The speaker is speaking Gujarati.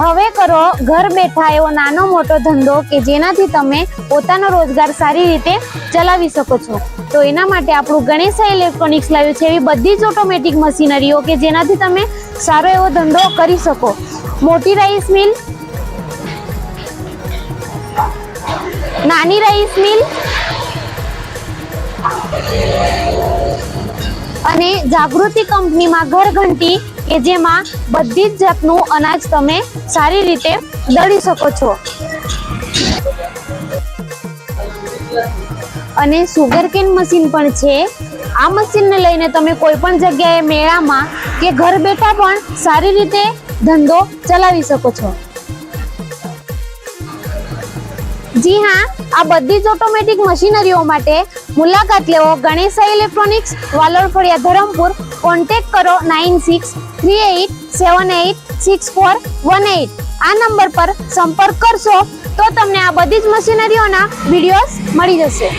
હવે કરો ઘર બેઠા એવો નાનો મોટો ધંધો કે જેનાથી તમે પોતાનો રોજગાર સારી રીતે ચલાવી શકો છો। તો એના માટે આપણું ગણેશા ઇલેક્ટ્રોનિક્સ લાવ્યું છે એવી બધી જ ઓટોમેટિક મશીનરીઓ કે જેનાથી તમે સારો એવો ધંધો કરી શકો। મોટી રાઈસ મિલ, નાની રાઈસ મિલ અને જાગૃતિ કંપનીમાં ઘર ઘંટી કે જેમાં બધી જ જાતનું અનાજ તમે સારી રીતે દળી શકો છો। અને સુગરકેન મશીન પણ છે। આ મશીનને લઈને તમે કોઈ પણ જગ્યાએ મેળામાં કે ઘર બેઠા પણ સારી રીતે ધંધો ચલાવી શકો છો। જી હા, આ બધી જ ઓટોમેટિક મશીનરીઓ માટે મુલાકાત લેવો ગણેશા ઇલેક્ટ્રોનિક્સ, વાલોડ ફળિયા, ધરમપુર। કોન્ટેક્ટ કરો 9638786418। આ નંબર પર સંપર્ક કરશો તો તમને આ બધી જ મશીનરીઓના વિડીયોઝ મળી જશે।